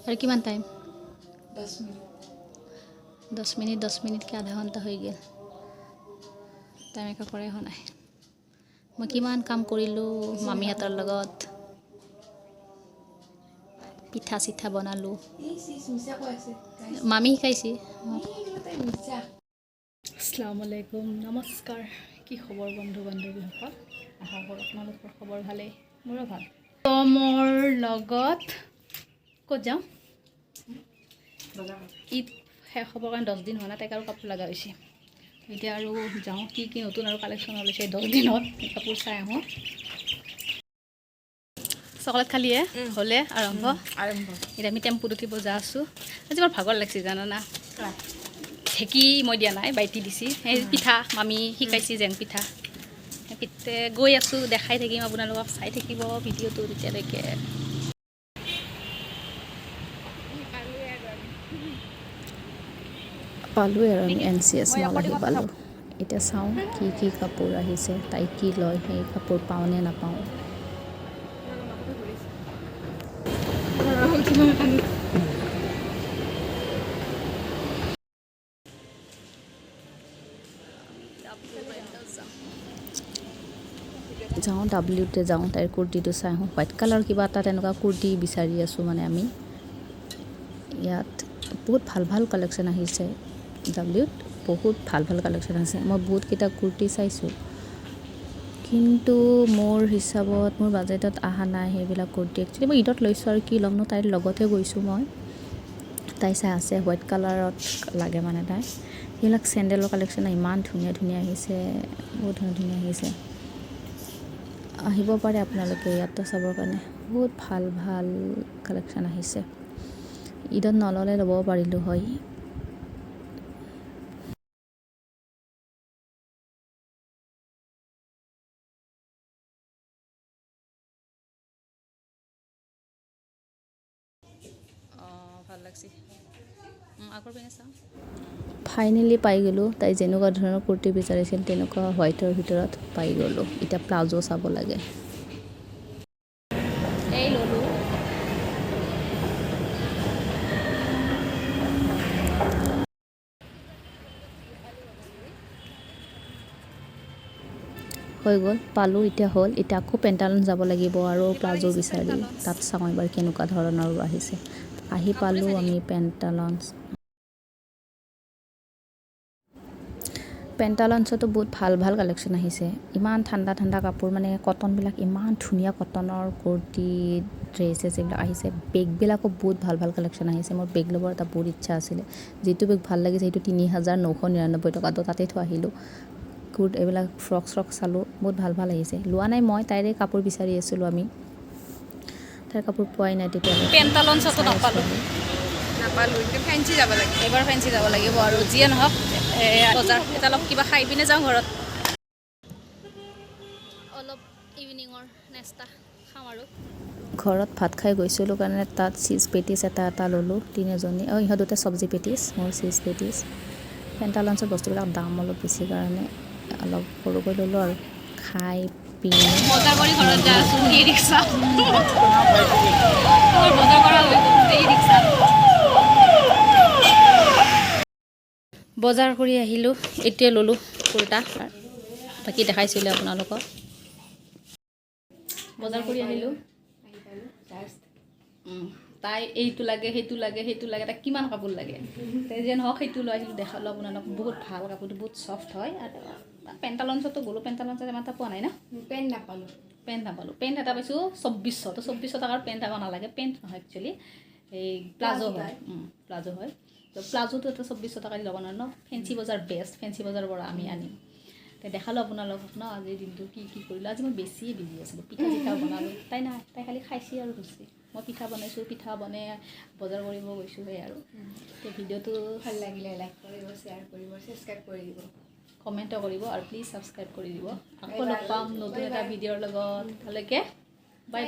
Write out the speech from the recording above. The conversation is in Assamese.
और किमान टाइम 10 मिनट 10 मिनट के आधा घंटा हो गया टाइम एक करे हो নাই मैं किमान काम करिलो मामीहतर लगत पिठा सिठा बनालो मामी शिकाइছি अस्सलामु आलैकुम नमस्कार কি খবৰ বন্ধু বান্ধৱীসকল আশা কৰোঁ আপোনালোকৰ খবৰ ভালেই মোৰো ভাল তো মোৰ লগত ক'ত যাওঁ ঈদ শেষ হ'বৰ কাৰণে 10 দিন হোৱা নাই তাইক আৰু কাপোৰ লগা হৈছে এতিয়া আৰু যাওঁ কি নতুন আৰু কালেকশ্যন ওলাইছে 10 দিনত কাপোৰ চাই আহোঁ চকলেট খালিয়ে হ'লে আৰম্ভ এতিয়া আমি টেম্পুত উঠিব যা আছোঁ আজি বৰ ভাগৰ লাগিছে জানানা ঢেঁকী মই দিয়া নাই বাইটি দিছি সেই পিঠা মামি শিকাইছি জেং পিঠা পিঠে গৈ আছোঁ দেখাই থাকিম আপোনালোকক চাই থাকিব ভিডিঅ'টো তেতিয়ালৈকে পালোঁ আৰু আমি NCS মল আহি পালোঁ এতিয়া চাওঁ কি কাপোৰ আহিছে তাই কি লয় সেই কাপোৰ পাওঁ নে নাপাওঁ যাওঁ ডাব্লিউতে যাওঁ তাইৰ কুৰ্তিটো চাই আহোঁ হোৱাইট কালাৰ কিবা এটা তেনেকুৱা কুৰ্তি বিচাৰি আছোঁ মানে আমি ইয়াত বহুত ভাল কালেকশ্যন আহিছে ডাব্লিউত বহুত ভাল কালেকশ্যন আছে মই বহুতকেইটা কুৰ্তি চাইছোঁ কিন্তু মোৰ হিচাপত মোৰ বাজেটত অহা নাই সেইবিলাক কুৰ্তি একচুৱেলি মই ঈদত লৈছোঁ আৰু কি ল'মনো তাইৰ লগতে গৈছোঁ মই তাই চাই আছে হোৱাইট কালাৰত লাগে মানে তাই সেইবিলাক চেণ্ডেলৰ কালেকশ্যন ইমান ধুনীয়া আহিছে বহুত ধুনীয়া আহিছে আহিব পাৰে আপোনালোকে ইয়াতে চাবৰ কাৰণে বহুত ভাল কালেকশ্যন আহিছে ঈদত নল'লে ল'ব পাৰিলোঁ হয় ভাল লাগছে আগৰ পিনে চাওঁ ফাইনেলি পাই গ'লোঁ তাই যেনেকুৱা ধৰণৰ কুৰ্তি বিচাৰিছিল তেনেকুৱা হোৱাইটৰ ভিতৰত পাই গ'লোঁ এতিয়া প্লাজো চাব লাগে এই ল'লোঁ হৈ গ'ল পালোঁ এতিয়া হ'ল এতিয়া আকৌ পেণ্টালন যাব লাগিব আৰু প্লাজো বিচাৰি তাত চাওঁ এবাৰ কেনেকুৱা ধৰণৰ আহিছে আহি পালোঁ আমি পেণ্টালনছতো বহুত ভাল কালেকশ্যন আহিছে ইমান ঠাণ্ডা কাপোৰ মানে কটনবিলাক ইমান ধুনীয়া কটনৰ কুৰ্তি ড্ৰেছেছ এইবিলাক আহিছে বেগবিলাকো বহুত ভাল কালেকশ্যন আহিছে মোৰ বেগ ল'বৰ এটা বহুত ইচ্ছা আছিলে যিটো বেগ ভাল লাগিছে সেইটো ৩,৯৯৯ টকা তো তাতে থৈ আহিলোঁ এইবিলাক ফ্ৰক চালোঁ বহুত ভাল আহিছে লোৱা নাই মই তাইৰে কাপোৰ বিচাৰি আছিলোঁ আমি তাইৰ কাপোৰ পোৱাই নাই তেতিয়ালৈ পেণ্টালনছতো নাপালোঁ এতিয়া ফেঞ্চি যাব লাগিব এবাৰ ফেঞ্চি যাব লাগিব আৰু যিয়ে নহওক বজাৰ এটা অলপ কিবা খাই পিনে যাওঁ ঘৰত অলপ ইভিনিঙৰ নেষ্টা খাওঁ আৰু ঘৰত ভাত খাই গৈছিলোঁ কাৰণে তাত চিজ পেটিছ এটা ল'লোঁ তিনিজনী ইহঁত দুটা চব্জি পেটিছ মোৰ চিজ পেটিছ পেণ্টালনছৰ বস্তুবিলাক দাম অলপ বেছি কাৰণে অলপ সৰুকৈ ল'লোঁ আৰু খাই পিনে বজাৰ কৰি ঘৰত যা আছোঁ ৰিক্সা বজাৰ কৰা হৈ গ'ল ৰিক্সা বজাৰ কৰি আহিলোঁ এতিয়া ল'লোঁ কুৰ্তা বাকী দেখাইছিলোঁ আপোনালোকক বজাৰ কৰি আহিলোঁ তাই এইটো লাগে সেইটো লাগে তাই কিমান কাপোৰ লাগে তাই যেন হওক সেইটো লৈ আহিলোঁ দেখালোঁ আপোনালোকক বহুত ভাল কাপোৰটো বহুত চফ্ট হয় আৰু পেণ্টালনছতো গ'লোঁ পেণ্টালনছত ইমান এটা পোৱা নাই ন পেণ্ট নাপালোঁ পেণ্ট এটা পাইছোঁ 2400 তো 2400 টকাৰ পেণ্ট আকৌ নালাগে পেণ্ট নহয় একচুৱেলি এই প্লাজো হয় তো প্লাজোটো এটা 2400 টকা দি ল'ব নোৱাৰে ন ফেঞ্চি বজাৰ বেষ্ট ফেঞ্চি বজাৰৰ পৰা আমি আনিম তাই দেখালোঁ আপোনালোকক ন আজিৰ দিনটো কি কৰিলোঁ আজি মই বেছিয়ে বিজি আছিলোঁ পিঠা বনালোঁ তাই খালি খাইছি আৰু গৈছে মই পিঠা বনাইছোঁ পিঠা বনাই বজাৰ কৰিব গৈছোঁ সেই আৰু তো ভিডিঅ'টো ভাল লাগিলে লাইক কৰিব শ্বেয়াৰ কৰিব ছাবস্ক্ৰাইব কৰি দিব কমেণ্টো কৰিব আৰু প্লিজ ছাবস্ক্ৰাইব কৰি দিব আকৌ লগ পাম নতুন এটা ভিডিঅ'ৰ লগত তালৈকে বাই